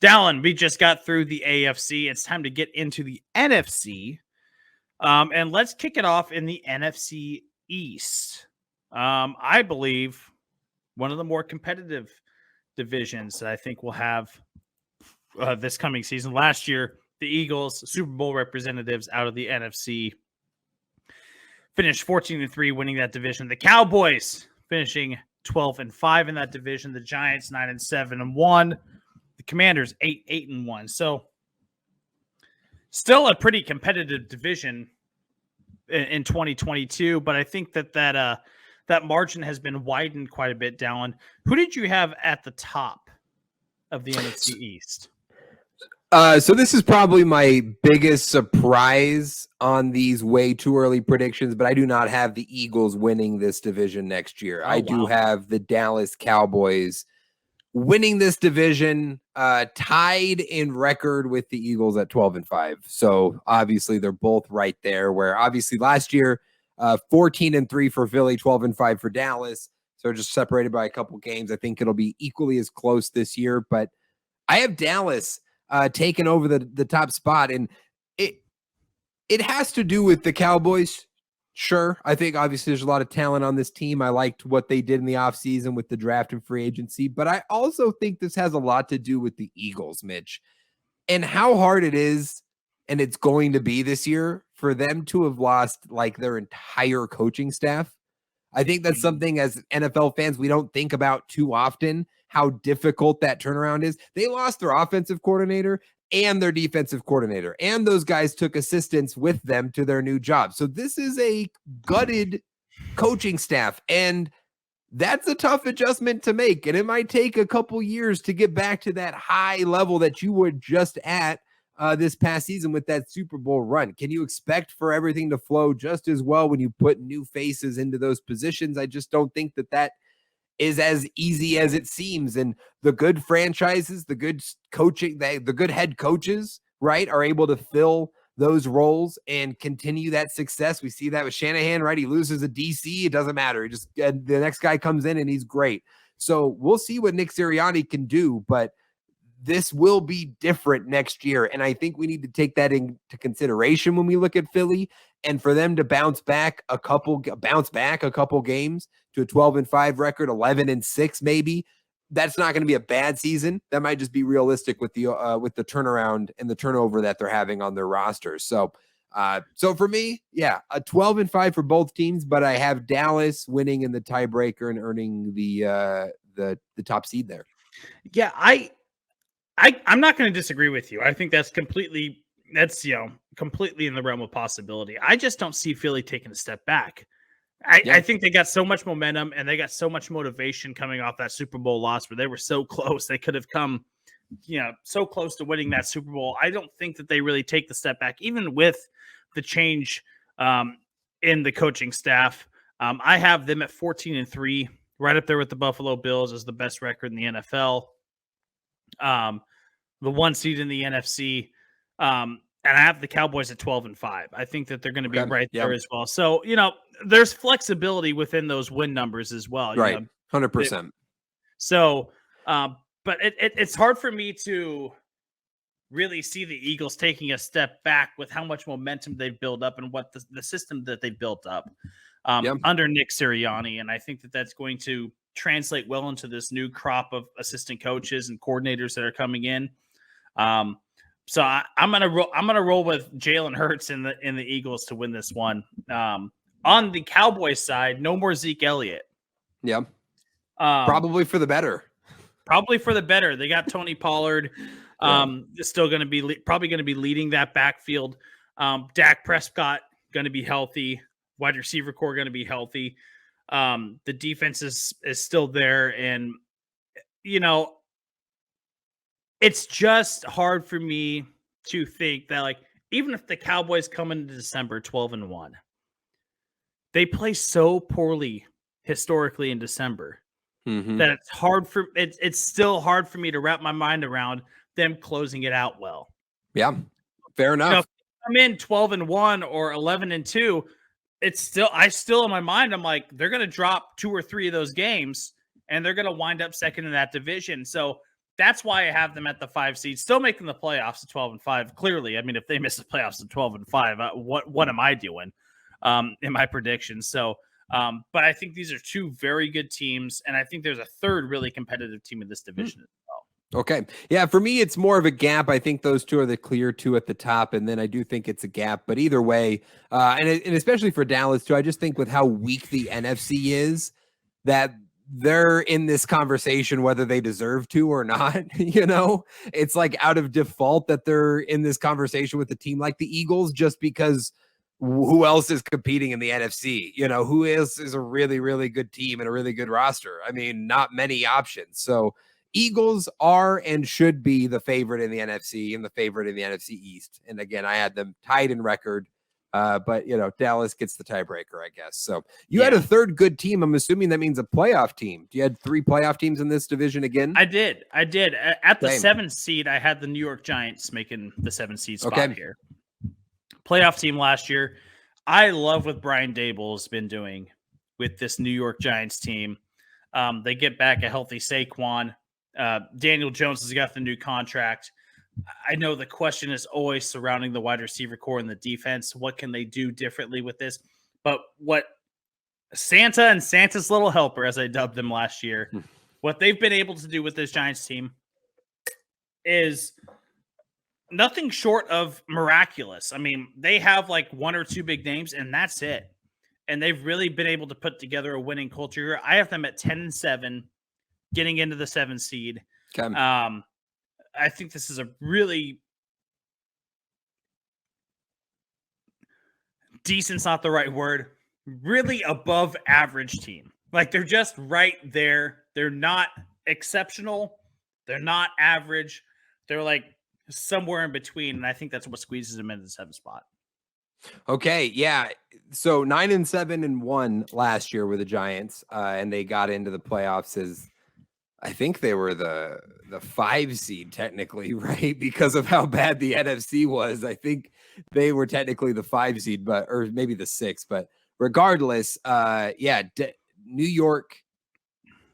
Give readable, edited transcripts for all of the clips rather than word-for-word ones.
Dallen, we just got through the AFC. It's time to get into the NFC. And let's kick it off in the NFC East. I believe one of the more competitive divisions that I think we'll have this coming season. Last year, the Eagles, Super Bowl representatives out of the NFC, finished 14-3, winning that division. The Cowboys finishing 12-5 in that division. The Giants 9-7-1. The Commanders 8-8-1. So still a pretty competitive division in 2022, but I think that margin has been widened quite a bit. Dallen, who did you have at the top of the NFC East? So this is probably my biggest surprise on these way too early predictions, but I do not have the Eagles winning this division next year. I do have the Dallas Cowboys winning this division, tied in record with the Eagles at 12-5. So obviously they're both right there, where obviously last year, 14-3 for Philly, 12-5 for Dallas. So just separated by a couple games. I think it'll be equally as close this year, but I have Dallas taken over the top spot, and it has to do with the Cowboys. Sure. I think obviously there's a lot of talent on this team. I liked what they did in the offseason with the draft and free agency, but I also think this has a lot to do with the Eagles, Mitch, and how hard it is, and it's going to be this year for them to have lost like their entire coaching staff. I think that's something as NFL fans we don't think about too often, how difficult that turnaround is. They lost their offensive coordinator and their defensive coordinator, and those guys took assistants with them to their new job. So this is a gutted coaching staff, and that's a tough adjustment to make. And it might take a couple years to get back to that high level that you were just at this past season with that Super Bowl run. Can you expect for everything to flow just as well when you put new faces into those positions? I just don't think that is as easy as it seems. And the good franchises, the good coaching, the good head coaches, right, are able to fill those roles and continue that success. We see that with Shanahan, right? He loses a DC. It doesn't matter. The next guy comes in and he's great. So we'll see what Nick Sirianni can do, but this will be different next year. And I think we need to take that into consideration when we look at Philly, and for them to bounce back a couple games to a 12-5 record, 11-6, maybe. That's not going to be a bad season. That might just be realistic with the turnaround and the turnover that they're having on their rosters. So for me, yeah, a 12-5 for both teams, but I have Dallas winning in the tiebreaker and earning the top seed there. Yeah, I'm not going to disagree with you. I think that's completely in the realm of possibility. I just don't see Philly taking a step back. I think they got so much momentum and they got so much motivation coming off that Super Bowl loss where they were so close. They could have come, so close to winning that Super Bowl. I don't think that they really take the step back, even with the change in the coaching staff. I have them at 14-3, right up there with the Buffalo Bills as the best record in the NFL. The one seed in the NFC. And I have the Cowboys at 12-5. I think that they're going to be right there as well. So, there's flexibility within those win numbers as well. Right. 100%. So, but it's hard for me to really see the Eagles taking a step back with how much momentum they've built up and what the system that they built up under Nick Sirianni. And I think that that's going to translate well into this new crop of assistant coaches and coordinators that are coming in. So I'm gonna roll with Jalen Hurts in the Eagles to win this one. On the Cowboys side, no more Zeke Elliott. Yeah, probably for the better. Probably for the better. They got Tony Pollard. Still going to be probably going to be leading that backfield. Dak Prescott going to be healthy. Wide receiver core going to be healthy. The defense is still there, and it's just hard for me to think that, even if the Cowboys come into December 12-1, they play so poorly historically in December that it's still hard for me to wrap my mind around them closing it out well. Yeah, fair enough. If I'm in 12-1 or 11-2, I still in my mind, I'm like, they're going to drop 2 or 3 of those games and they're going to wind up second in that division. So that's why I have them at the 5 seed, still making the playoffs at 12-5. Clearly, I mean, if they miss the playoffs at 12-5, what am I doing in my predictions? So, but I think these are two very good teams, and I think there's a third really competitive team in this division as well. Okay. Yeah, for me, it's more of a gap. I think those two are the clear two at the top, and then I do think it's a gap. But either way, and especially for Dallas, too, I just think with how weak the NFC is, that they're in this conversation whether they deserve to or not. It's like out of default that they're in this conversation with a team like the Eagles, just because who else is competing in the NFC? Who is a really, really good team and a really good roster? I mean, not many options. So Eagles are and should be the favorite in the NFC and the favorite in the NFC East. And again, I had them tied in record, but Dallas gets the tiebreaker, I guess. So you had a third good team. I'm assuming that means a playoff team. You had 3 playoff teams in this division again? I did. At the 7th seed, I had the New York Giants making the 7th seed spot here. Playoff team last year. I love what Brian Daboll's been doing with this New York Giants team. They get back a healthy Saquon. Daniel Jones has got the new contract. I know the question is always surrounding the wide receiver core and the defense. What can they do differently with this? But what Santa and Santa's little helper, as I dubbed them last year, what they've been able to do with this Giants team is nothing short of miraculous. I mean, they have like 1 or 2 big names, and that's it. And they've really been able to put together a winning culture here. I have them at 10-7. Getting into the 7th seed. Okay. I think this is a really decent's not the right word. Really above average team. Like they're just right there. They're not exceptional. They're not average. They're like somewhere in between. And I think that's what squeezes them into the 7th spot. Okay, yeah. So 9-7-1 last year were the Giants, and they got into the playoffs as I think they were the 5 seed technically, right? Because of how bad the NFC was. I think they were technically the 5 seed, or maybe the 6. But regardless, New York.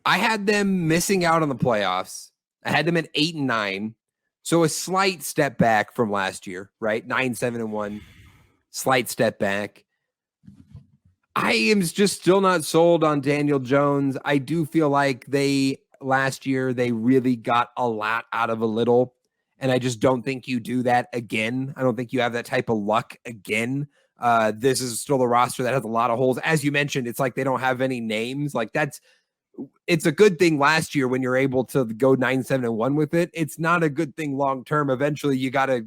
I had them missing out on the playoffs. I had them at 8-9, so a slight step back from last year, right? 9-7-1, slight step back. I am just still not sold on Daniel Jones. I do feel like last year, they really got a lot out of a little, and I just don't think you do that again. I don't think you have that type of luck again. This is still a roster that has a lot of holes. As you mentioned, it's like they don't have any names. Like it's a good thing last year when you're able to go 9-7-1 with it. It's not a good thing long-term. Eventually, you got to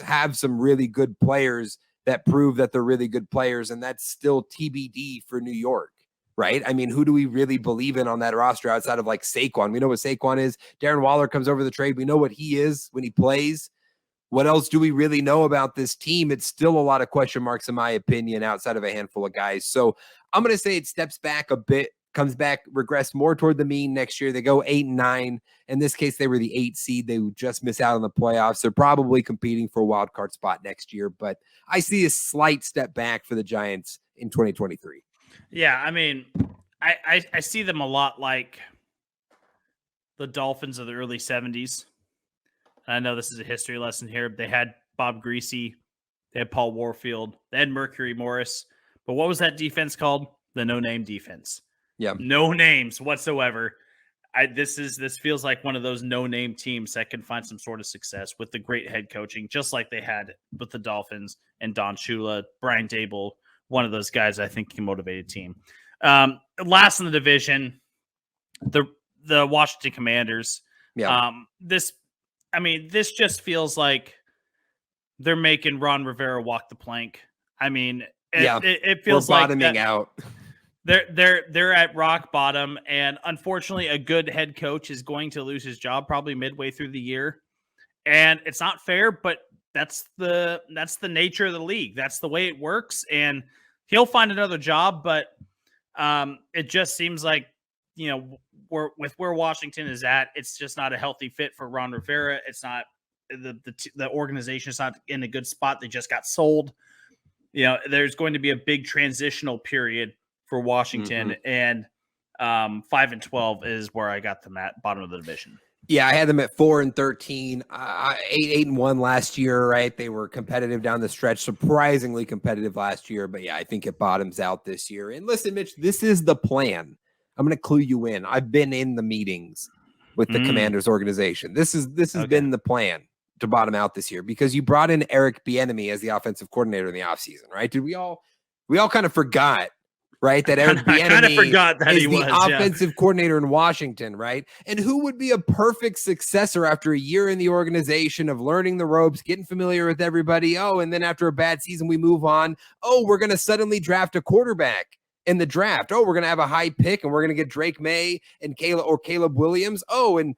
have some really good players that prove that they're really good players, and that's still TBD for New York. Right? I mean, who do we really believe in on that roster outside of like Saquon? We know what Saquon is. Darren Waller comes over the trade. We know what he is when he plays. What else do we really know about this team? It's still a lot of question marks, in my opinion, outside of a handful of guys. So I'm going to say it steps back a bit, comes back, regress more toward the mean next year. They go 8-9. In this case, they were the 8 seed. They would just miss out on the playoffs. They're probably competing for a wild card spot next year. But I see a slight step back for the Giants in 2023. Yeah, I mean, I see them a lot like the Dolphins of the early 70s. I know this is a history lesson here. They had Bob Greasy. They had Paul Warfield. They had Mercury Morris. But what was that defense called? The no-name defense. Yeah. No names whatsoever. This feels like one of those no-name teams that can find some sort of success with the great head coaching, just like they had with the Dolphins and Don Shula, Brian Daboll, one of those guys I think can motivate a team. Last in the division, the Washington Commanders. Yeah. This just feels like they're making Ron Rivera walk the plank. I mean, it feels like bottoming out. They're at rock bottom, and unfortunately, a good head coach is going to lose his job probably midway through the year, and it's not fair, but that's the nature of the league. That's the way it works, and he'll find another job. But it just seems like with where Washington is at, it's just not a healthy fit for Ron Rivera. It's not the organization is not in a good spot. They just got sold. There's going to be a big transitional period for Washington, and 5-12 is where I got them at, bottom of the division. Yeah, I had them at 4-13, 8-1 last year, right? They were competitive down the stretch, surprisingly competitive last year. But yeah, I think it bottoms out this year. And listen, Mitch, this is the plan. I'm going to clue you in. I've been in the meetings with the Commanders organization. This has been the plan to bottom out this year because you brought in Eric Bieniemy as the offensive coordinator in the offseason, right? Did we all kind of forgot, right? That Eric Bieniemy is the offensive coordinator in Washington, right? And who would be a perfect successor after a year in the organization of learning the ropes, getting familiar with everybody? Oh, and then after a bad season, we move on. Oh, we're going to suddenly draft a quarterback in the draft. Oh, we're going to have a high pick and we're going to get Drake May and Caleb Williams. Oh, and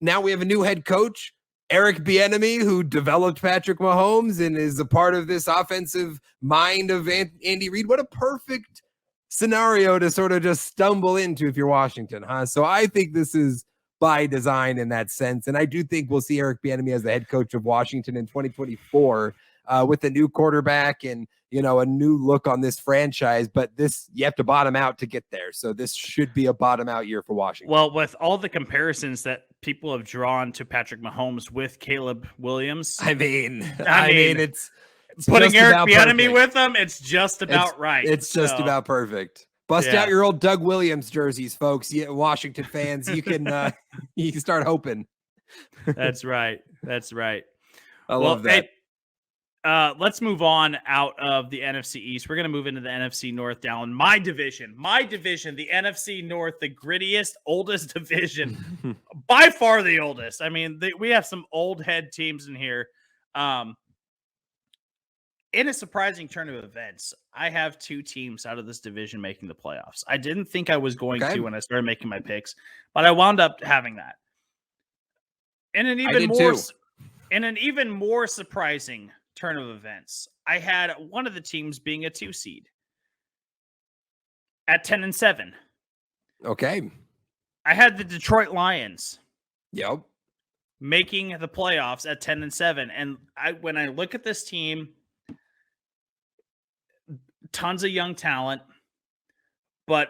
now we have a new head coach, Eric Bieniemy, who developed Patrick Mahomes and is a part of this offensive mind of Andy Reid. What a perfect scenario to sort of just stumble into if you're Washington, huh? So I think this is by design in that sense. And I do think we'll see Eric Bieniemy as the head coach of Washington in 2024 with a new quarterback and, a new look on this franchise. But you have to bottom out to get there. So this should be a bottom out year for Washington. Well, with all the comparisons that people have drawn to Patrick Mahomes with Caleb Williams, I mean, it's putting Eric Bieniemy with them, it's just about right. It's just about perfect. Bust out your old Doug Williams jerseys, folks. Washington fans, you can start hoping. That's right. I love that. Let's move on out of the NFC East. We're going to move into the NFC North, Dallen. My division, the NFC North, the grittiest, oldest division, by far the oldest. I mean, we have some old head teams in here. In a surprising turn of events, I have two teams out of this division making the playoffs. I didn't think I was going to when I started making my picks, but I wound up having that. In an even more surprising turn of events, I had one of the teams being a 2 seed at 10-7. Okay. I had the Detroit Lions. Yep. Making the playoffs at 10-7. And when I look at this team, tons of young talent, but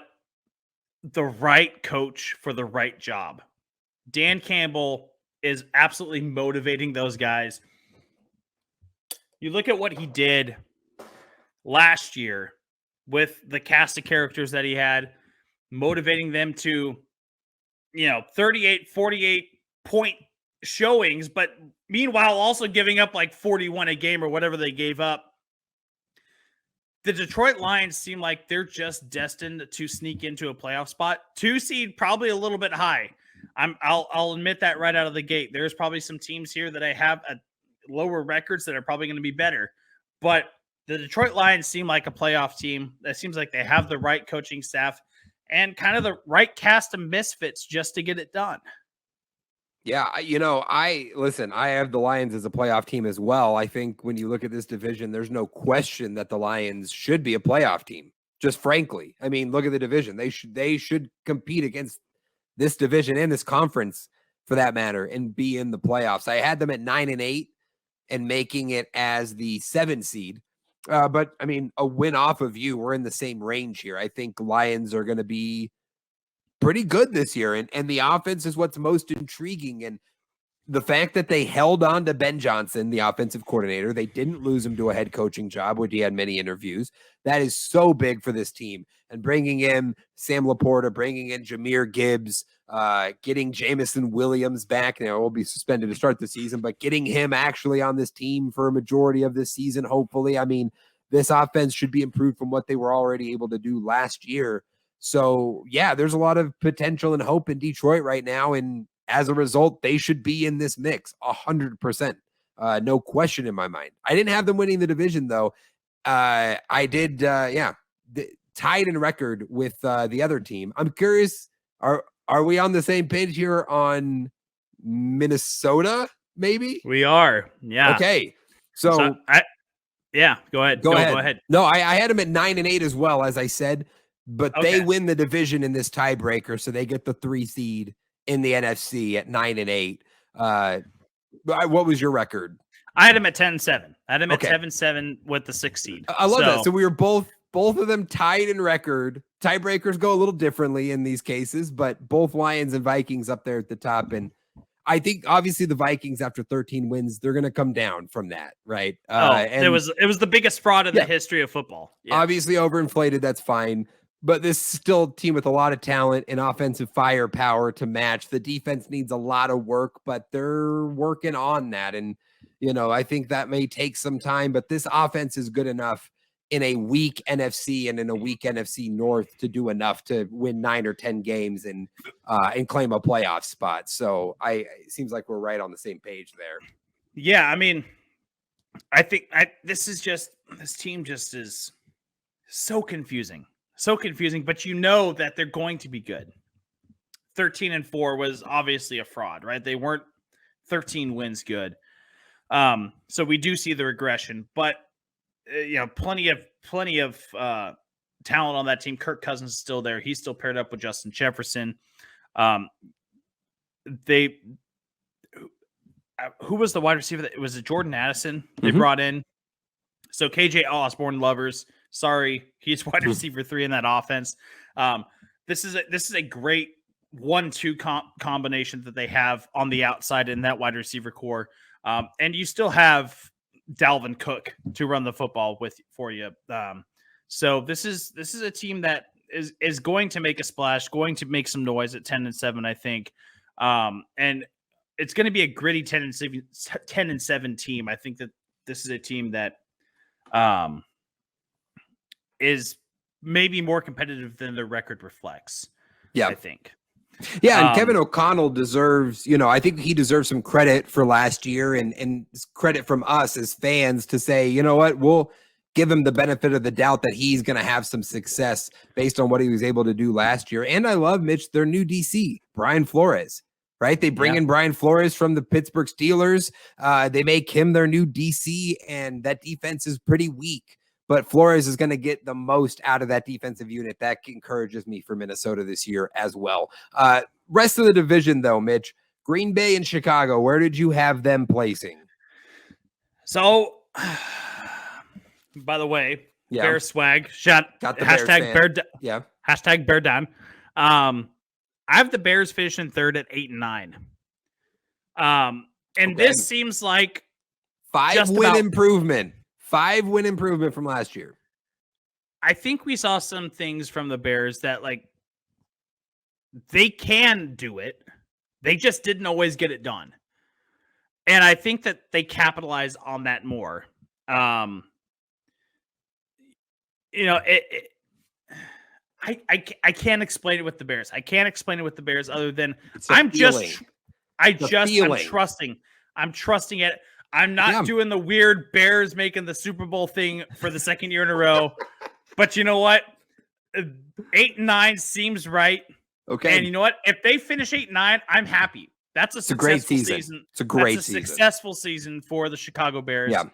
the right coach for the right job. Dan Campbell is absolutely motivating those guys. You look at what he did last year with the cast of characters that he had, motivating them to, 38, 48 point showings, but meanwhile also giving up like 41 a game or whatever they gave up. The Detroit Lions seem like they're just destined to sneak into a playoff spot. 2 seed, probably a little bit high. I'll admit that right out of the gate. There's probably some teams here that I have at lower records that are probably going to be better. But the Detroit Lions seem like a playoff team. That seems like they have the right coaching staff and kind of the right cast of misfits just to get it done. Yeah, I have the Lions as a playoff team as well. I think when you look at this division, there's no question that the Lions should be a playoff team. Just frankly, I mean, look at the division. They should compete against this division and this conference for that matter and be in the playoffs. I had them at 9-8 and making it as the 7 seed. But I mean, a win off of you, we're in the same range here. I think Lions are going to be pretty good this year. And the offense is what's most intriguing. And the fact that they held on to Ben Johnson, the offensive coordinator, they didn't lose him to a head coaching job, which he had many interviews. That is so big for this team. And bringing in Sam Laporta, bringing in Jahmyr Gibbs, getting Jamison Williams back. Now, he'll be suspended to start the season, but getting him actually on this team for a majority of this season, hopefully. I mean, this offense should be improved from what they were already able to do last year. So, yeah, there's a lot of potential and hope in Detroit right now. And as a result, they should be in this mix 100%. No question in my mind. I didn't have them winning the division, though. I did, tied in record with the other team. I'm curious, are we on the same page here on Minnesota, maybe? We are, yeah. Okay. So go ahead. Go ahead. No, I had them at 9-8 as well, as I said. But they win the division in this tiebreaker, so they get the 3 seed in the NFC at 9-8. What was your record? I had him at 10-7. I had him at 7-7 with the 6 seed. I love that. So we were both of them tied in record. Tiebreakers go a little differently in these cases, but both Lions and Vikings up there at the top. And I think obviously the Vikings after 13 wins, they're going to come down from that, right? And it was the biggest fraud in the history of football. Yeah. Obviously overinflated, that's fine. But this is still a team with a lot of talent and offensive firepower to match. The defense needs a lot of work, but they're working on that. And, I think that may take some time, but this offense is good enough in a weak NFC and in a weak NFC North to do enough to win 9 or 10 games and claim a playoff spot. So it seems like we're right on the same page there. Yeah. I mean, I think this team just is so confusing. So confusing, but that they're going to be good. 13-4 was obviously a fraud, right? They weren't 13 wins good. So we do see the regression, but plenty of talent on that team. Kirk Cousins is still there. He's still paired up with Justin Jefferson. Who was the wide receiver? It was Jordan Addison they brought in. So KJ Osborne lovers. Sorry, he's wide receiver 3 in that offense. This is a great 1-2 combination that they have on the outside in that wide receiver core. And you still have Dalvin Cook to run the football for you. So this is a team that is going to make a splash, going to make some noise at 10-7, I think. And it's going to be a gritty 10-7 team. I think that this is a team that is maybe more competitive than their record reflects. Yeah, I think. Yeah, and Kevin O'Connell deserves, I think he deserves some credit for last year and credit from us as fans to say, you know what, we'll give him the benefit of the doubt that he's going to have some success based on what he was able to do last year. And I love, Mitch, their new DC, Brian Flores, right? They bring in Brian Flores from the Pittsburgh Steelers. They make him their new DC, and that defense is pretty weak. But Flores is going to get the most out of that defensive unit. That encourages me for Minnesota this year as well. Rest of the division, though, Mitch, Green Bay and Chicago, where did you have them placing? So, by the way, Bear swag. Got the hashtag Bear. Hashtag Bear down. I have the Bears finishing third at 8-9. And this seems like 5-win improvement. 5-win improvement from last year. I think we saw some things from the Bears that they can do it. They just didn't always get it done. And I think that they capitalize on that more. I can't explain it with the Bears. I can't explain it with the Bears other than I'm trusting. I'm trusting it. I'm not doing the weird Bears making the Super Bowl thing for the second year in a row. But you know what? 8-9 seems right. Okay. And you know what? If they finish 8-9, I'm happy. That's a great season. It's a great season. Successful season for the Chicago Bears. Yeah.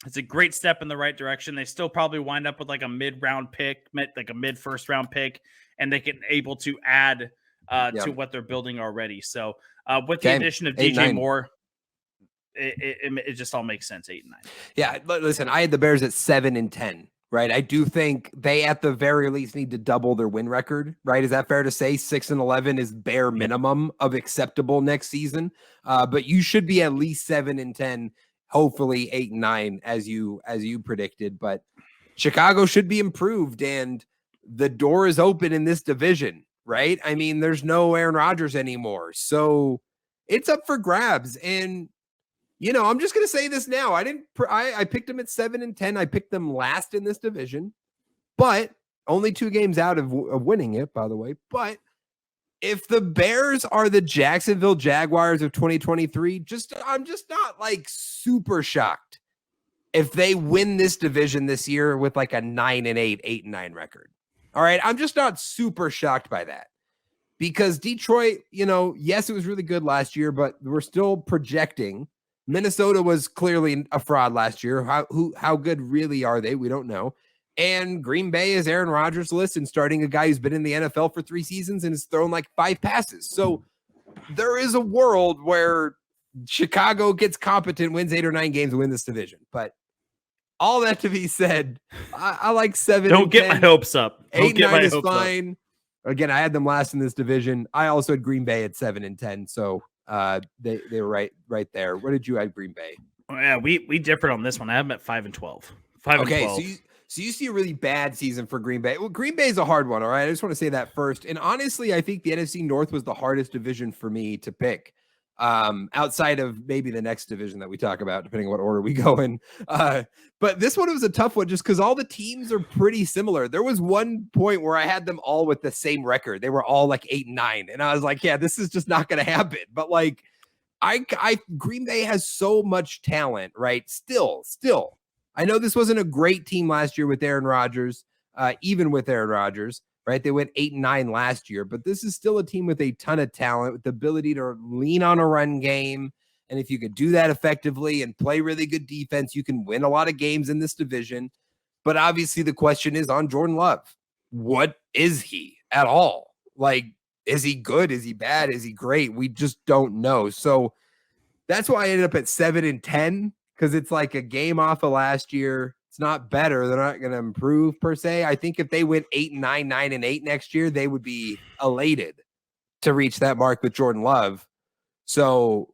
It's a great step in the right direction. They still probably wind up with like a mid-round pick, like a mid-first round pick, and they can able to add to what they're building already. So with the addition of DJ Moore, it just all makes sense. 8-9. Yeah, listen, I had the Bears at 7-10, right? I do think they at the very least need to double their win record, right? Is that fair to say? 6-11 is bare minimum of acceptable next season. But you should be at least 7-10, hopefully 8-9 as you predicted. But Chicago should be improved, and the door is open in this division, right? I mean, there's no Aaron Rodgers anymore, so it's up for grabs. And I'm just going to say this now. I picked them at 7-10. I picked them last in this division, but only 2 games out of winning it, by the way. But if the Bears are the Jacksonville Jaguars of 2023, I'm just not super shocked if they win this division this year with like a 9-8, 8-9 record. All right. I'm just not super shocked by that. Because Detroit, yes, it was really good last year, but we're still projecting. Minnesota was clearly a fraud last year. How good really are they? We don't know. And Green Bay is Aaron Rodgers' list and starting a guy who's been in the NFL for 3 seasons and has thrown like 5 passes. So there is a world where Chicago gets competent, wins 8 or 9 games, and win this division. But all that to be said, I like 7. Don't get my hopes up. 8-9 is fine. Again, I had them last in this division. I also had Green Bay at 7-10. So they were right there. What did you have Green Bay? Oh, yeah, we differed on this one. I have them at 5-12. 5-12. Okay, so you see a really bad season for Green Bay. Well, Green Bay is a hard one, all right? I just want to say that first. And honestly, I think the NFC North was the hardest division for me to pick. Outside of maybe the next division that we talk about, depending on what order we go in. But this one was a tough one just because all the teams are pretty similar. There was one point where I had them all with the same record. They were all like 8-9. And I was like, yeah, this is just not going to happen. But like, Green Bay has so much talent, right? Still. I know this wasn't a great team last year with Aaron Rodgers, even with Aaron Rodgers, right? They went 8-9 last year, but this is still a team with a ton of talent, with the ability to lean on a run game. And if you could do that effectively and play really good defense, you can win a lot of games in this division. But obviously the question is on Jordan Love. What is he at all? Like, is he good? Is he bad? Is he great? We just don't know. So that's why I ended up at 7-10, because it's like a game off of last year. It's not better. They're not going to improve per se. I think if they went 8-9, 9-8 next year, they would be elated to reach that mark with Jordan Love. So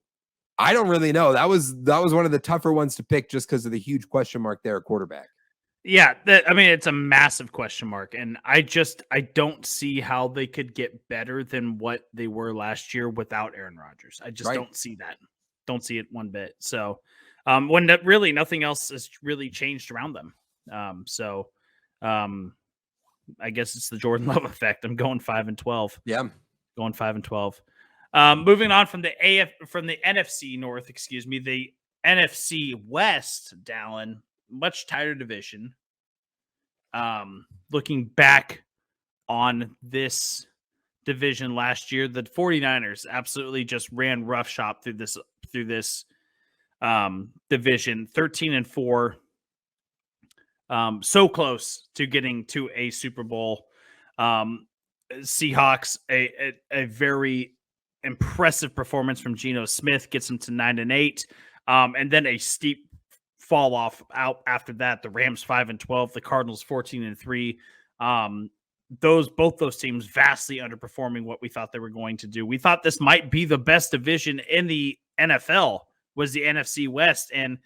I don't really know. That was one of the tougher ones to pick just because of the huge question mark there at quarterback. Yeah, it's a massive question mark, and I don't see how they could get better than what they were last year without Aaron Rodgers. I just don't see that. Don't see it one bit. So, when really nothing else has really changed around them. I guess it's the Jordan Love effect. I'm going 5-12. Yeah, going 5-12. Moving on from the NFC North, the NFC West, Dallen. Much tighter division. Looking back on this division last year, the 49ers absolutely just ran roughshod through this division. 13-4. So close to getting to a Super Bowl. Seahawks, a very impressive performance from Geno Smith gets them to 9-8. And then a steep fall off out after that. The Rams 5-12, the Cardinals 14-3. Both those teams vastly underperforming what we thought they were going to do. We thought this might be the best division in the NFL, was the NFC West, and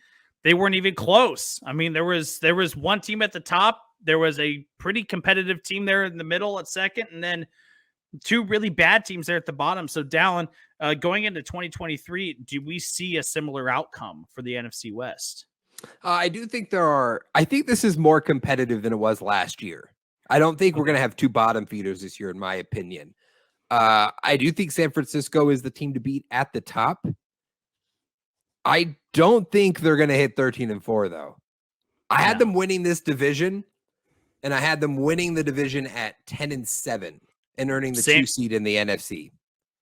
they weren't even close. I mean, there was one team at the top. There was a pretty competitive team there in the middle at second, and then two really bad teams there at the bottom. So, Dallen, going into 2023, do we see a similar outcome for the NFC West? I do think I think this is more competitive than it was last year. I don't think we're going to have two bottom feeders this year, in my opinion. I do think San Francisco is the team to beat at the top. I don't think they're going to hit 13-4, though. I had them winning this division, and I had them winning the division at 10-7 and earning the 2 seed in the NFC.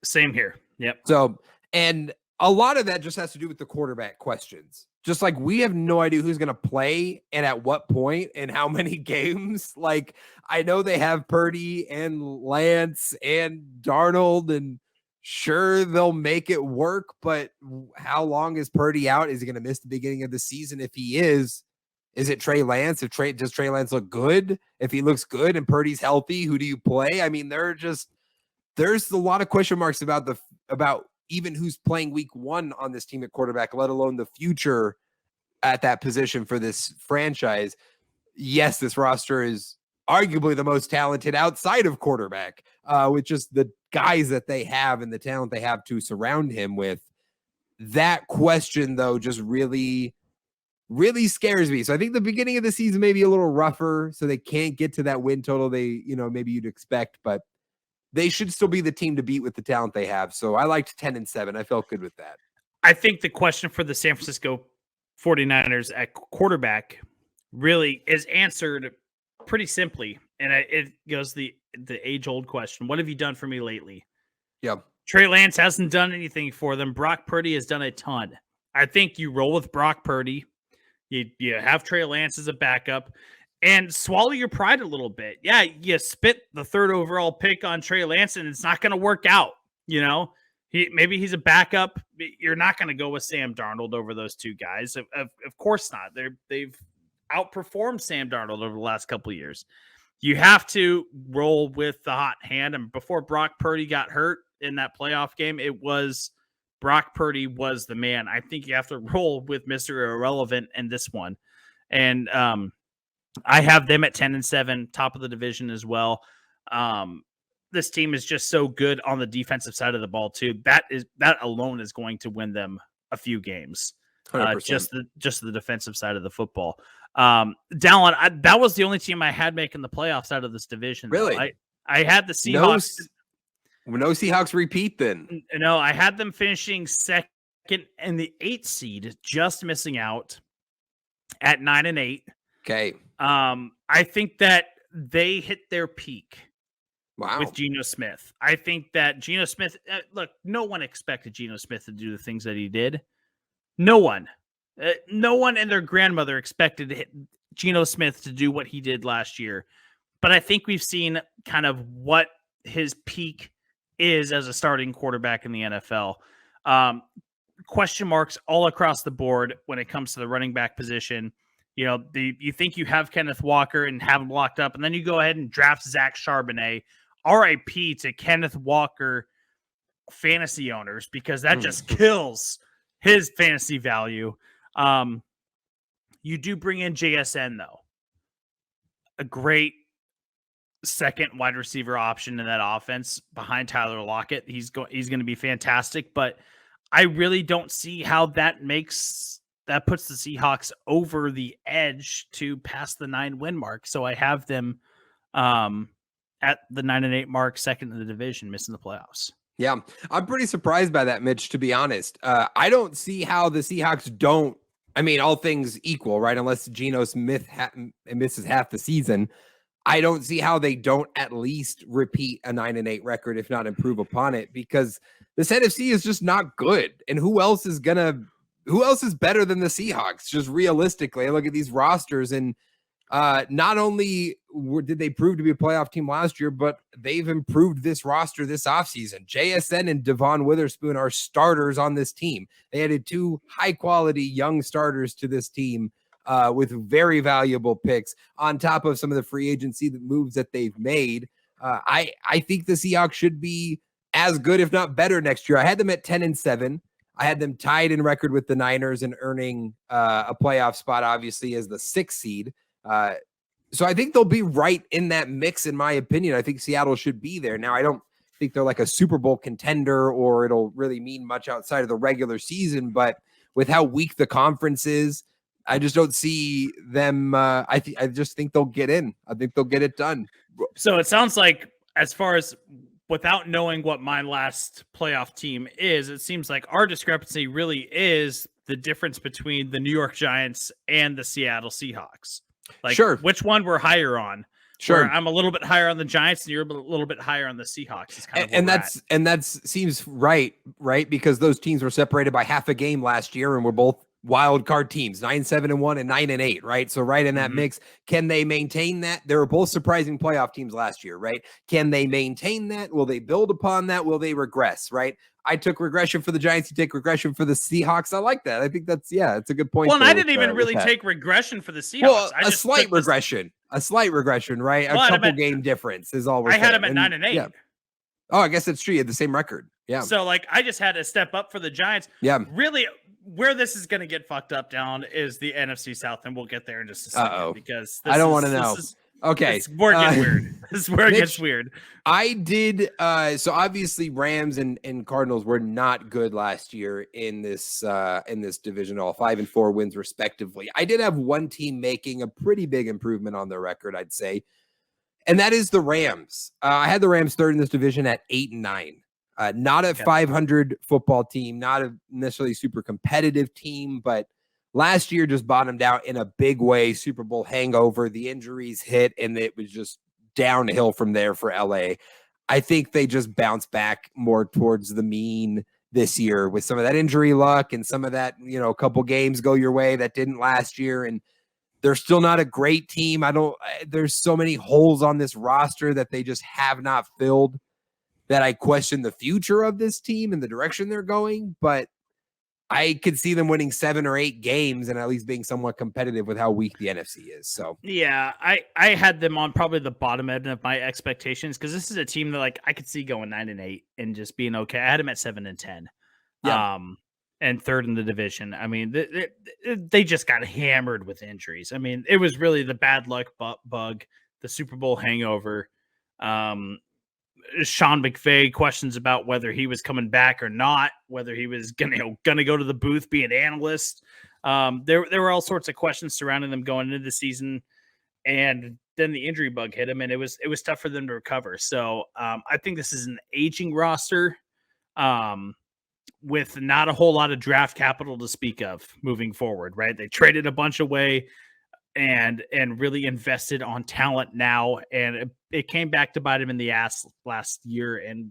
Same here. Yep. So, and a lot of that just has to do with the quarterback questions. Just like we have no idea who's going to play and at what point and how many games. Like, I know they have Purdy and Lance and Darnold, and sure, they'll make it work, but how long is Purdy out? Is he going to miss the beginning of the season? If he is it Trey Lance? Does Trey Lance look good? If he looks good and Purdy's healthy, who do you play? I mean, there's a lot of question marks about even who's playing week 1 on this team at quarterback, let alone the future at that position for this franchise. Yes, this roster is arguably the most talented outside of quarterback, with just the guys that they have and the talent they have to surround him with. That question, though, just really, really scares me. So I think the beginning of the season may be a little rougher, so they can't get to that win total maybe you'd expect, but they should still be the team to beat with the talent they have. So I liked 10-7. I felt good with that. I think the question for the San Francisco 49ers at quarterback really is answered pretty simply. And it goes the age-old question. What have you done for me lately? Yep. Trey Lance hasn't done anything for them. Brock Purdy has done a ton. I think you roll with Brock Purdy. You have Trey Lance as a backup. And swallow your pride a little bit. Yeah, you spit the 3rd overall pick on Trey Lance, and it's not going to work out. Maybe he's a backup. You're not going to go with Sam Darnold over those two guys. Of course not. They've outperformed Sam Darnold over the last couple of years. you have to roll with the hot hand. And before Brock Purdy got hurt in that playoff game, it was Brock Purdy was the man. I think you have to roll with Mr. Irrelevant in this one. And I have them at 10-7, top of the division as well. This team is just so good on the defensive side of the ball too. That alone is going to win them a few games. Just the defensive side of the football. Dallen, that was the only team I had making the playoffs out of this division. Really? I had the Seahawks. No Seahawks repeat then. No, I had them finishing second in the 8th seed, just missing out at 9-8. Okay. I think that they hit their peak. Wow. With Geno Smith. I think that Geno Smith, look, no one expected Geno Smith to do the things that he did. No one and their grandmother expected Geno Smith to do what he did last year. But I think we've seen kind of what his peak is as a starting quarterback in the NFL. Question marks all across the board when it comes to the running back position. You know, you think you have Kenneth Walker and have him locked up, and then you go ahead and draft Zach Charbonnet. RIP to Kenneth Walker fantasy owners, because that just kills his fantasy value. You do bring in JSN, though. A great second wide receiver option in that offense behind Tyler Lockett. He's going to be fantastic, but I really don't see how that puts the Seahawks over the edge to pass the 9-win mark. So I have them at the 9-8 mark, second in the division, missing the playoffs. Yeah, I'm pretty surprised by that, Mitch, to be honest. I don't see how the Seahawks don't, I mean, all things equal, right? Unless Geno Smith misses half the season, I don't see how they don't at least repeat a 9-8 record, if not improve upon it, because this NFC is just not good. And who else is better than the Seahawks? Just realistically, I look at these rosters, and not only did they prove to be a playoff team last year, but they've improved this roster this offseason. JSN and Devon Witherspoon are starters on this team. They added 2 high-quality young starters to this team with very valuable picks on top of some of the free agency moves that they've made. I think the Seahawks should be as good, if not better, next year. I had them at 10-7. I had them tied in record with the Niners and earning a playoff spot, obviously, as the 6th seed. So I think they'll be right in that mix, in my opinion. I think Seattle should be there. Now, I don't think they're like a Super Bowl contender, or it'll really mean much outside of the regular season, but with how weak the conference is, I just don't see them. I just think they'll get in. I think they'll get it done. So it sounds like, as far as without knowing what my last playoff team is, it seems like our discrepancy really is the difference between the New York Giants and the Seattle Seahawks. Like, sure, which one we're higher on? Sure, where I'm a little bit higher on the Giants, and you're a little bit higher on the Seahawks. Is kind of and that seems right, because those teams were separated by half a game last year, and we're both wild card teams, 9-7-1 and 9-8, right? So right in that mix. Can they maintain that? They were both surprising playoff teams last year, right? Can they maintain that? Will they build upon that? Will they regress, right? I took regression for the Giants. You take regression for the Seahawks. I like that. I think that's, it's a good point. Well, and I didn't even really take regression for the Seahawks. Well, a slight regression, right? Well, a couple game difference is all we're saying. I had them at 9-8. Yeah. Oh, I guess that's true. You had the same record. Yeah. So, like, I just had to step up for the Giants. Yeah. Really, where this is going to get fucked up down is the NFC South, and we'll get there in just a second. Because I don't want to know. Okay. It's where it gets weird. This is where it gets weird. I did. So obviously Rams and Cardinals were not good last year in this division, all 5-4 wins respectively. I did have one team making a pretty big improvement on their record, I'd say. And that is the Rams. I had the Rams third in this division at 8-9. Not a 500 football team, not a necessarily super competitive team, but last year just bottomed out in a big way. Super Bowl hangover, the injuries hit, and it was just downhill from there for LA. I think they just bounced back more towards the mean this year with some of that injury luck and some of that, a couple games go your way that didn't last year. And they're still not a great team. There's so many holes on this roster that they just have not filled, that I question the future of this team and the direction they're going. But I could see them winning 7 or 8 games and at least being somewhat competitive with how weak the NFC is. So yeah, I had them on probably the bottom end of my expectations because this is a team that like I could see going 9-8 and just being okay. I had them at 7-10, yeah. and third in the division. I mean, they just got hammered with injuries. I mean, it was really the bad luck bug, the Super Bowl hangover. Sean McVay questions about whether he was coming back or not, whether he was gonna go to the booth, be an analyst. There were all sorts of questions surrounding them going into the season, and then the injury bug hit him, and it was tough for them to recover. So I think this is an aging roster, with not a whole lot of draft capital to speak of moving forward. Right? They traded a bunch away and really invested on talent now, and it came back to bite him in the ass last year, and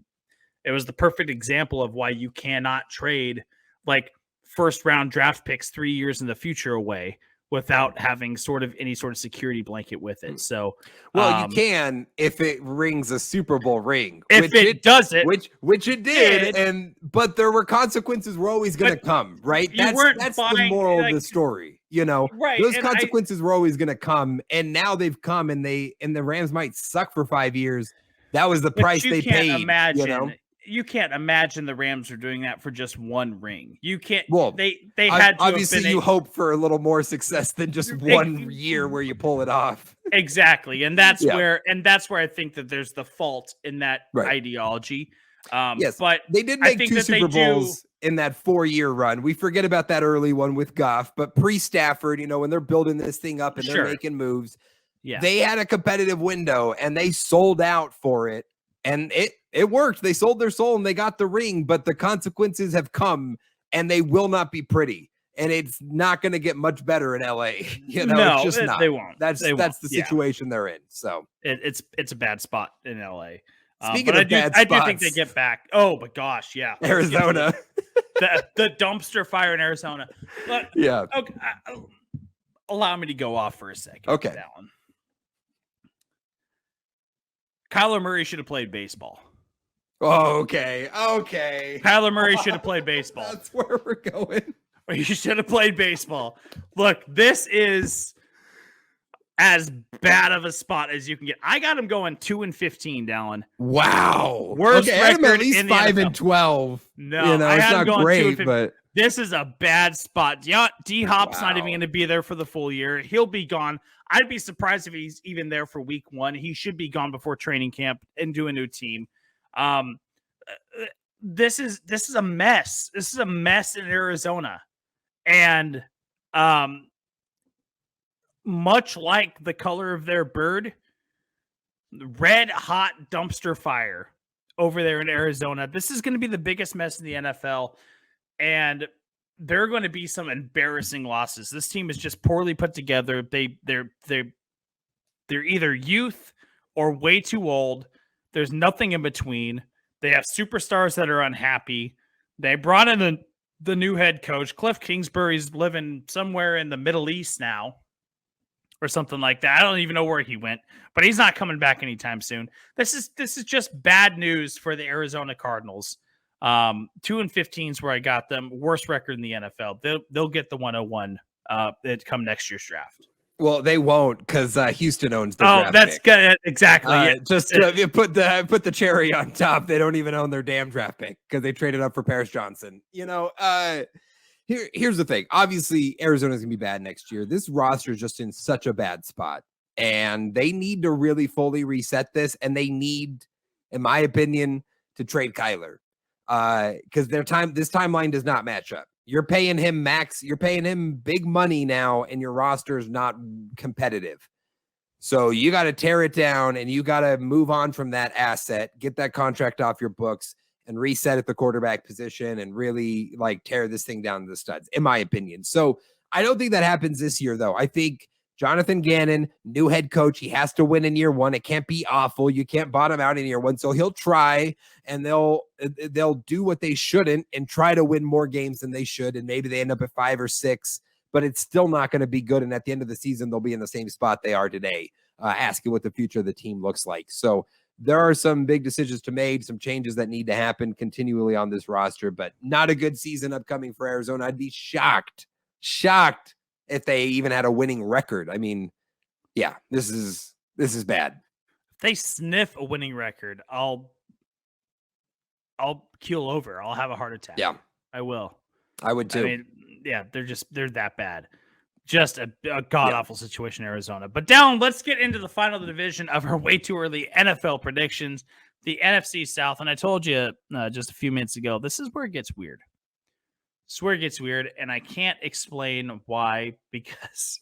it was the perfect example of why you cannot trade like first round draft picks 3 years in the future away without having any sort of security blanket with it. So, well, you can if it rings a Super Bowl ring. If it does it, which it did, but there were consequences were always going to come, right? That's the moral of the story, you know. Right? Those consequences were always going to come, and now they've come, and the Rams might suck for 5 years. That was the price they paid. Imagine, you know? You can't imagine the Rams are doing that for just one ring. You can't. Well, they had to obviously you hope for a little more success than just one year where you pull it off. Exactly, and that's where I think that there's the fault in that ideology. Yes, but they did make 2 Super Bowls in that 4-year run. We forget about that early one with Goff, but pre-Stafford, you know, when they're building this thing up and they're making moves, they had a competitive window and they sold out for it. And it worked. They sold their soul and they got the ring, but the consequences have come and they will not be pretty. And it's not going to get much better in LA. You know, no, it's just not. They won't. That's the situation they're in. So it's a bad spot in LA. Speaking of bad spots, I do think they get back. Oh, but gosh, yeah. Arizona. the dumpster fire in Arizona. But, yeah. Okay, allow me to go off for a second. Okay. Dallen. Kyler Murray should have played baseball. Okay. Kyler Murray should have played baseball. That's where we're going. You should have played baseball. Look, this is as bad of a spot as you can get. I got him going 2-15, Dallen. Wow. Worst record at least in the 5-12. No, you know, it's not great, but this is a bad spot. D Hop's not even going to be there for the full year. He'll be gone. I'd be surprised if he's even there for week 1. He should be gone before training camp and do a new team. This is a mess. This is a mess in Arizona. And much like the color of their bird, red hot dumpster fire over there in Arizona. This is going to be the biggest mess in the NFL. And there are going to be some embarrassing losses. This team is just poorly put together. They're either youth or way too old. There's nothing in between. They have superstars that are unhappy. They brought in the new head coach. Cliff Kingsbury's living somewhere in the Middle East now or something like that. I don't even know where he went, but he's not coming back anytime soon. This is just bad news for the Arizona Cardinals. 2-15 is where I got them. Worst record in the NFL. They'll get the 101 come next year's draft. Well, they won't because Houston owns the draft that's pick. good. Exactly. Just you put the cherry on top. They don't even own their damn draft pick because they traded up for Paris Johnson. You know, here's the thing. Obviously, Arizona's gonna be bad next year. This roster is just in such a bad spot, and they need to really fully reset this. And they need, in my opinion, to trade Kyler because this timeline does not match up. You're paying him max. You're paying him big money now, and your roster is not competitive. So you got to tear it down, and you got to move on from that asset, get that contract off your books, and reset at the quarterback position, and really like tear this thing down to the studs, in my opinion. So I don't think that happens this year, though. I think Jonathan Gannon, new head coach, he has to win in year 1. It can't be awful. You can't bottom out in year 1. So he'll try, and they'll do what they shouldn't and try to win more games than they should. And maybe they end up at 5 or 6, but it's still not going to be good. And at the end of the season, they'll be in the same spot they are today, asking what the future of the team looks like. So there are some big decisions to make, some changes that need to happen continually on this roster, but not a good season upcoming for Arizona. I'd be shocked if they even had a winning record. I mean, yeah, this is bad. If they sniff a winning record, I'll keel over. I'll have a heart attack. Yeah, I will. I would too. I mean, yeah, they're that bad. Just a god-awful situation in Arizona. But Dallen, let's get into the final division of our way too early NFL predictions, the NFC South. And I told you just a few minutes ago, this is where it gets weird. This is where it gets weird, and I can't explain why, because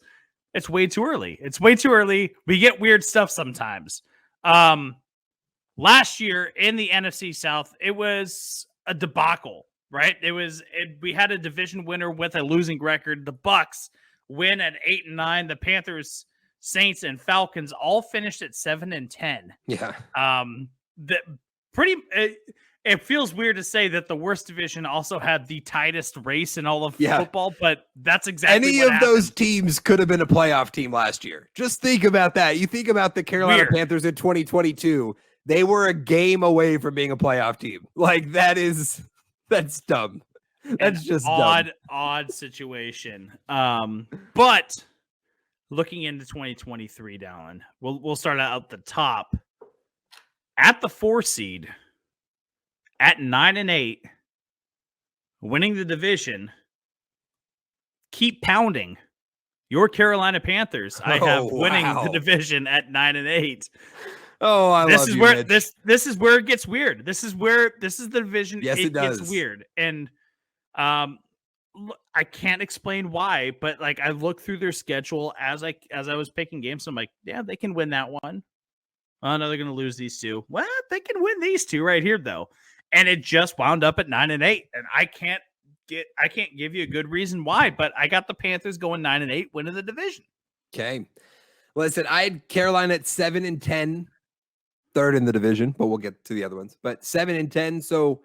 it's way too early. It's way too early. We get weird stuff sometimes. Last year in the NFC South, it was a debacle, right? We had a division winner with a losing record. The Bucks win at 8-9. The Panthers, Saints, and Falcons all finished at 7-10. Yeah. It feels weird to say that the worst division also had the tightest race in all of football, but that's exactly any what of happened. Those teams could have been a playoff team last year. Just think about that. You think about the Carolina Panthers in 2022. They were a game away from being a playoff team. Like that's dumb. That's just odd situation. But looking into 2023, Dallen, we'll start out at the top. At the 4 seed, at 9-8, winning the division, keep pounding your Carolina Panthers. I have winning the division at 9-8. Oh, I love you, Mitch. This is where it gets weird. This is the division. Yes, it does. Gets weird, and I can't explain why. But like, I look through their schedule as I was picking games. I'm like, yeah, they can win that one. Oh no, they're going to lose these two. Well, they can win these two right here though, and it just wound up at 9-8, and I can't give you a good reason why. But I got the Panthers going 9-8, winning the division. Okay, listen, I had Carolina at 7-10. Third in the division, but we'll get to the other ones. But 7-10, so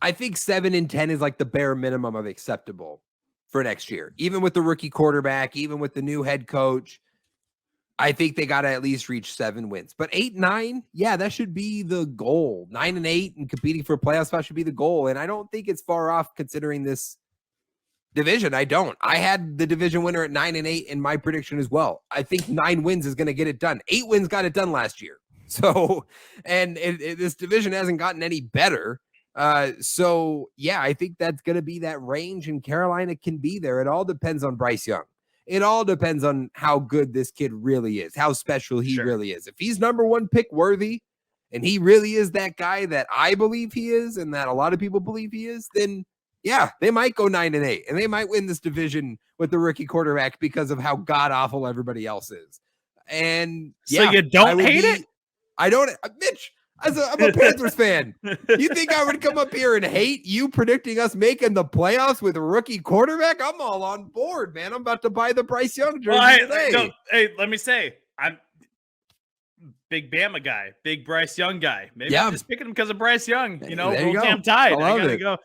I think 7-10 is like the bare minimum of acceptable for next year. Even with the rookie quarterback, even with the new head coach, I think they got to at least reach 7 wins. But 8-9, yeah, that should be the goal. 9-8 and competing for a playoff spot should be the goal. And I don't think it's far off considering this division. I don't. I had the division winner at 9-8 in my prediction as well. I think 9 wins is going to get it done. 8 wins got it done last year. So, and this division hasn't gotten any better. So yeah, I think that's going to be that range, and Carolina can be there. It all depends on Bryce Young. It all depends on how good this kid really is, how special he really is. If he's number 1 pick worthy, and he really is that guy that I believe he is, and that a lot of people believe he is, then yeah, they might go 9-8, and they might win this division with the rookie quarterback because of how god awful everybody else is. And so you don't hate it? I don't, Mitch, I'm a Panthers fan. You think I would come up here and hate you predicting us making the playoffs with a rookie quarterback? I'm all on board, man. I'm about to buy the Bryce Young jersey today. Hey, let me say, I'm big Bama guy, big Bryce Young guy. Maybe I'm just picking him because of Bryce Young. You know, damn tied. I gotta go.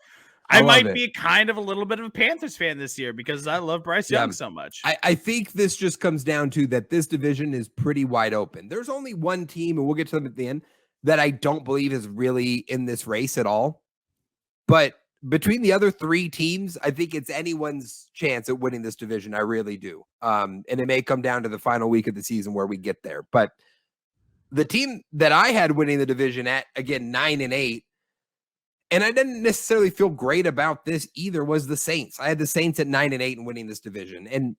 I might be kind of a little bit of a Panthers fan this year because I love Bryce Young so much. I think this just comes down to that this division is pretty wide open. There's only one team, and we'll get to them at the end, that I don't believe is really in this race at all. But between the other 3 teams, I think it's anyone's chance at winning this division. I really do. And it may come down to the final week of the season where we get there. But the team that I had winning the division at, again, 9-8, and I didn't necessarily feel great about this either, was the Saints. I had the Saints at 9-8 and winning this division. And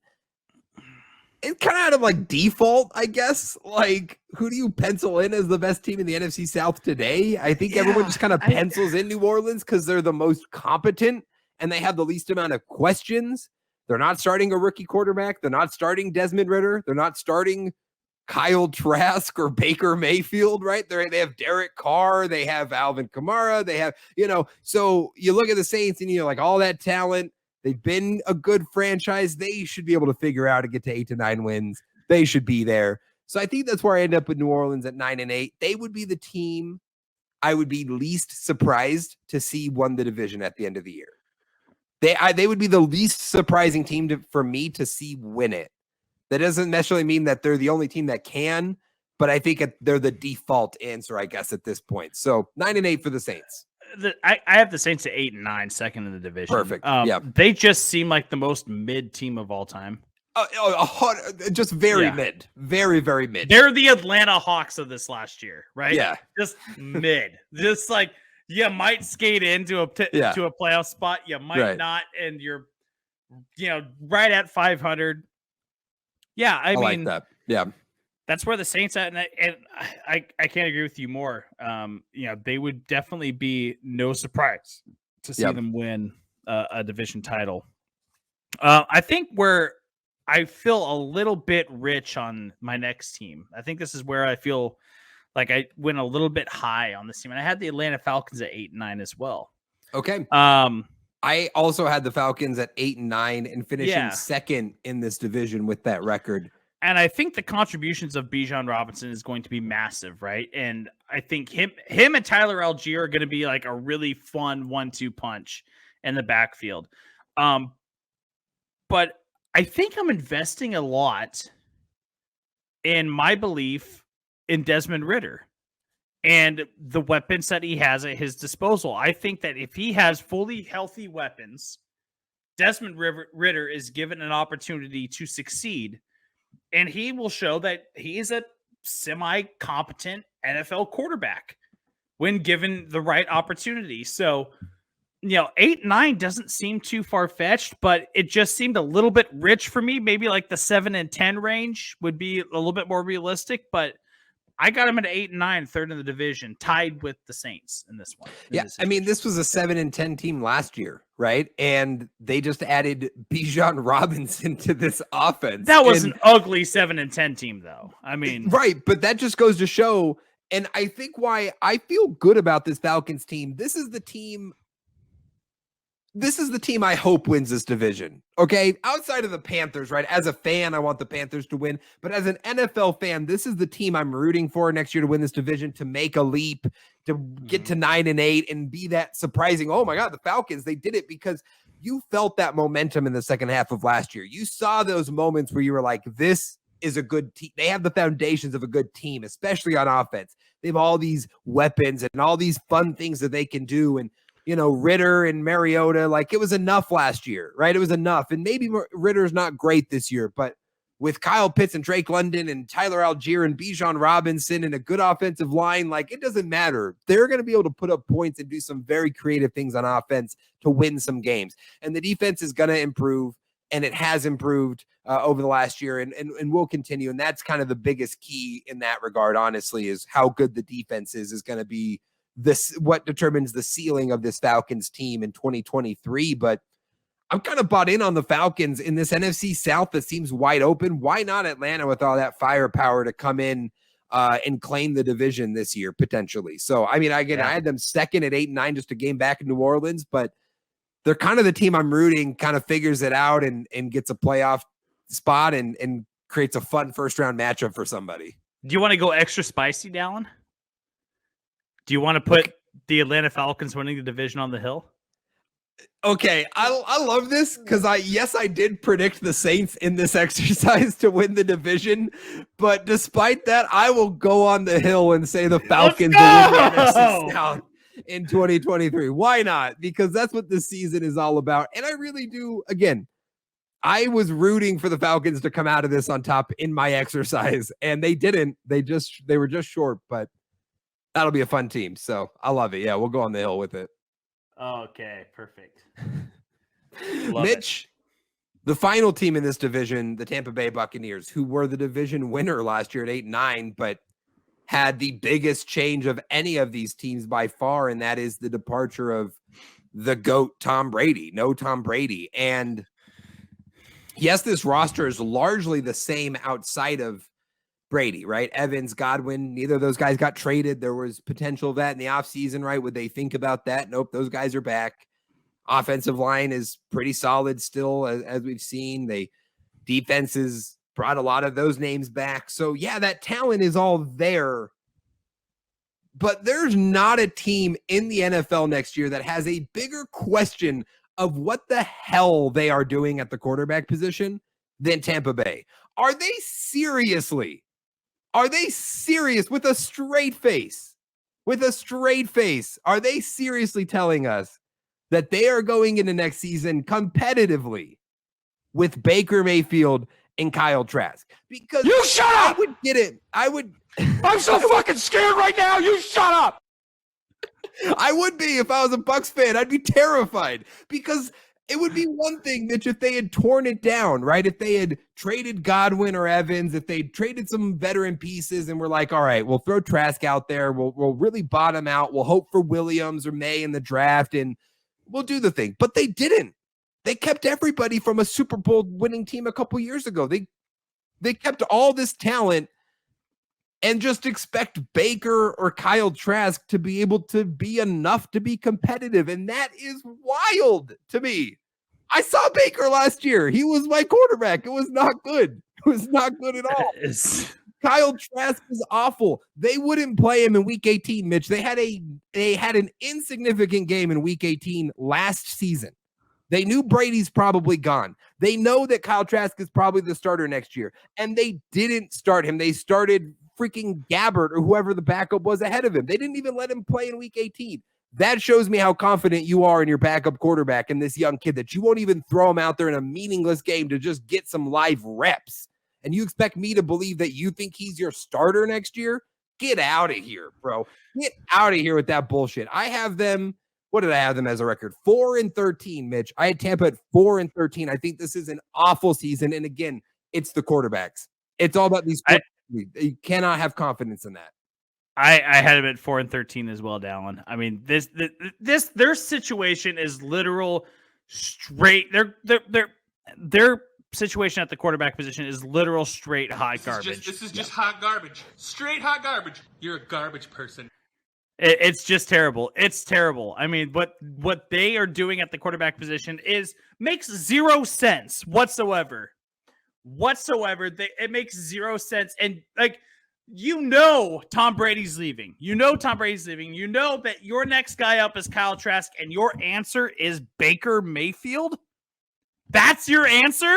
it's kind of out of like default, I guess. Like, who do you pencil in as the best team in the NFC South today? I think everyone just kind of pencils in New Orleans because they're the most competent and they have the least amount of questions. They're not starting a rookie quarterback. They're not starting Desmond Ridder. They're not starting Kyle Trask or Baker Mayfield, right? They have Derek Carr, they have Alvin Kamara, they have, so you look at the Saints and you're like, all that talent, they've been a good franchise. They should be able to figure out to get to 8-9 wins. They should be there. So I think that's where I end up with New Orleans at 9-8. They would be the team I would be least surprised to see won the division at the end of the year. They would be the least surprising team for me to see win it. That doesn't necessarily mean that they're the only team that can, but I think they're the default answer, I guess, at this point. So 9-8 for the Saints. I have the Saints at 8-9, second in the division. Perfect. They just seem like the most mid team of all time. Just very mid, very, very mid. They're the Atlanta Hawks of this last year, right? Yeah, just mid. Just like you might skate into a to a playoff spot, you might not, and you're right at 500. Yeah, I mean like that. Yeah, that's where the Saints at, and I can't agree with you more. They would definitely be no surprise to see them win a division title. I think where I feel a little bit rich on my next team. I think this is where I feel like I went a little bit high on this team, and I had the Atlanta Falcons at 8-9 as well. Okay. I also had the Falcons at 8-9 and finishing second in this division with that record. And I think the contributions of Bijan Robinson is going to be massive, right? And I think him and Tyler Algier are going to be like a really fun 1-2 punch in the backfield. But I think I'm investing a lot in my belief in Desmond Ridder and the weapons that he has at his disposal. I think that if he has fully healthy weapons, Desmond Ridder is given an opportunity to succeed, and he will show that he is a semi-competent NFL quarterback when given the right opportunity. So, 8-9 doesn't seem too far-fetched, but it just seemed a little bit rich for me. Maybe like the 7-10 range would be a little bit more realistic, but I got him at 8-9, third in the division, tied with the Saints in this one. I mean, this was a 7-10 team last year, right? And they just added Bijan Robinson to this offense. That was an ugly 7-10 team, though. I mean, right, but that just goes to show, and I think why I feel good about this Falcons team. This is the team I hope wins this division. Okay. Outside of the Panthers, right? As a fan, I want the Panthers to win. But as an NFL fan, this is the team I'm rooting for next year to win this division, to make a leap, to get to 9-8 and be that surprising. Oh my God, the Falcons, they did it, because you felt that momentum in the second half of last year. You saw those moments where you were like, this is a good team. They have the foundations of a good team, especially on offense. They have all these weapons and all these fun things that they can do. And Ridder and Mariota, like, it was enough last year, right? It was enough. And maybe Ritter's not great this year, but with Kyle Pitts and Drake London and Tyler Algier and Bijan Robinson and a good offensive line, like, it doesn't matter. They're going to be able to put up points and do some very creative things on offense to win some games. And the defense is going to improve, and it has improved over the last year and will continue. And that's kind of the biggest key in that regard, honestly, is how good the defense is going to be what determines the ceiling of this Falcons team in 2023. But I'm kind of bought in on the Falcons in this NFC South that seems wide open. Why not Atlanta with all that firepower to come in and claim the division this year, potentially? So, I mean, I had them second at 8-9, just a game back in New Orleans, but they're kind of the team I'm rooting, kind of figures it out and gets a playoff spot and creates a fun first round matchup for somebody. Do you want to go extra spicy, Dallen? Do you want to put the Atlanta Falcons winning the division on the hill? Okay, I love this because I did predict the Saints in this exercise to win the division, but despite that, I will go on the hill and say the Falcons will win the NFC South in 2023. Why not? Because that's what this season is all about. And I really do. Again, I was rooting for the Falcons to come out of this on top in my exercise, and they didn't. They were just short, but that'll be a fun team. So I love it. Yeah, we'll go on the hill with it. Okay, perfect. Mitch, the final team in this division, the Tampa Bay Buccaneers, who were the division winner last year at 8-9, but had the biggest change of any of these teams by far, and that is the departure of the GOAT, Tom Brady. No Tom Brady. And yes, this roster is largely the same outside of Brady, right? Evans, Godwin, neither of those guys got traded. There was potential of that in the offseason, right? Would they think about that? Nope, those guys are back. Offensive line is pretty solid still, as we've seen. Defenses brought a lot of those names back. So, yeah, that talent is all there. But there's not a team in the NFL next year that has a bigger question of what the hell they are doing at the quarterback position than Tampa Bay. Are they seriously Are they serious with a straight face? With a straight face, are they seriously telling us that they are going into next season competitively with Baker Mayfield and Kyle Trask? Because you shut up! I would get it. I'm so fucking scared right now. You shut up. I would be if I was a Bucs fan. I'd be terrified because it would be one thing, Mitch, if they had torn it down, right? If they had traded Godwin or Evans, if they traded some veteran pieces and were like, all right, we'll throw Trask out there. We'll really bottom out. We'll hope for Williams or May in the draft and we'll do the thing. But they didn't. They kept everybody from a Super Bowl winning team a couple years ago. They kept all this talent and just expect Baker or Kyle Trask to be able to be enough to be competitive. And that is wild to me. I saw Baker last year. He was my quarterback. It was not good. It was not good at all. Kyle Trask is awful. They wouldn't play him in week 18, Mitch. They had an insignificant game in week 18 last season. They knew Brady's probably gone. They know that Kyle Trask is probably the starter next year. And they didn't start him. They started freaking Gabbert or whoever the backup was ahead of him. They didn't even let him play in week 18. That shows me how confident you are in your backup quarterback and this young kid that you won't even throw him out there in a meaningless game to just get some live reps. And you expect me to believe that you think he's your starter next year? Get out of here, bro. Get out of here with that bullshit. I have them. What did I have them as a record? 4-13, Mitch. I had Tampa at 4-13. I think this is an awful season. And again, it's the quarterbacks. It's all about these. You cannot have confidence in that. I had him at 4-13 as well, Dallen. I mean, their situation is literal straight. Their situation at the quarterback position is literal straight hot garbage. This is just hot garbage. Straight hot garbage. You're a garbage person. It's just terrible. It's terrible. I mean, what they are doing at the quarterback position makes zero sense whatsoever. It makes zero sense. And Tom Brady's leaving. You know that your next guy up is Kyle Trask, and your answer is Baker Mayfield. That's your answer?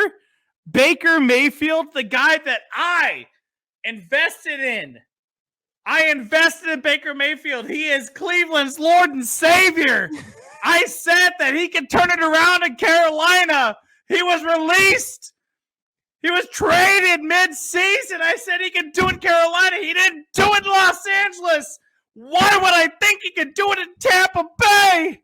Baker Mayfield, the guy that I invested in. I invested in Baker Mayfield. He is Cleveland's Lord and Savior. I said that he could turn it around in Carolina. He was released. He was traded mid-season. I said he could do it in Carolina. He didn't do it in Los Angeles. Why would I think he could do it in Tampa Bay?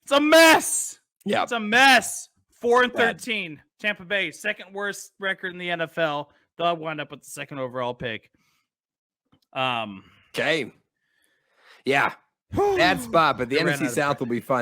It's a mess. Yeah, it's a mess. 4-13. Tampa Bay, second worst record in the NFL. They'll wind up with the second overall pick. Okay. Yeah. Bad spot, but the NFC South will be fun.